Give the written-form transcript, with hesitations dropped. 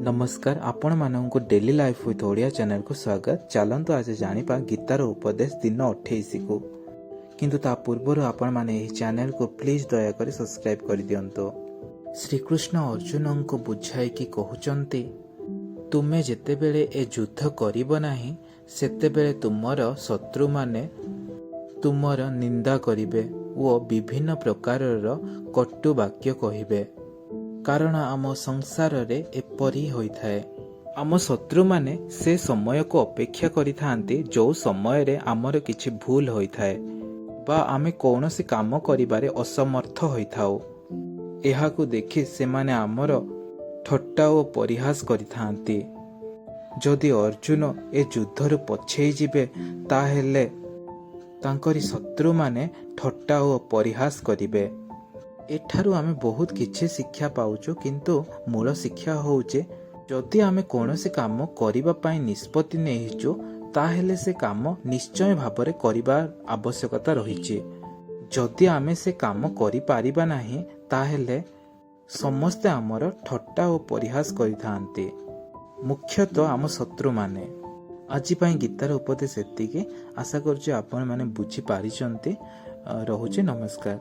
नमस्कार आपण मानक daily life with Odia channel को स्वागत। चलतु आज जानिबा गीतार उपदेश दिन 28 को किंतु ता पूर्वर आपण माने एही चैनल को प्लीज दयाकर सब्सक्राइब कर दियंतो। श्रीकृष्ण अर्जुन को बुझाई कि कहउचंती तुमे जेते बेले ए युद्ध करिबो नाही सेते बेले तुमर शत्रु माने तुमर निंदा करिवे ओ विभिन्न प्रकारर कटु वाक्य कहिबे। कारण आम संसार रे एपरी होइथाए। आम शत्रु माने से समय को अपेक्षा करिथांती जो समय रे आमर किछि भूल होइथाए बा आमे कौनसी काम करिबारे असमर्थ होइथाओ। एहाकु देखि से माने आमर ठट्टा ओ परिहास करिथांती। जदि अर्जुन ए युद्धरु पछेई जिबे ताहेले तांकरी शत्रु माने ठट्टा ओ परिहास करिबे। एठारु आमे बहुत किछि शिक्षा पाउछु किंतु मूल शिक्षा होउचे जदि आमे कोनोसी काम करिबा पई निष्पत्ति नेहिछु ताहेले से काम निश्चय भाबरे करिबा आवश्यकता रहिछि। जदि आमे से काम करि पारिबा नाही ताहेले समस्त आमर ठट्टा ओ परिहास करिथांती, मुख्यतः आम शत्रु माने। आज पई गीतार उपदेश एतिके। आशा करछु आपण माने बुझी पारिचंती। रहुचे नमस्कार।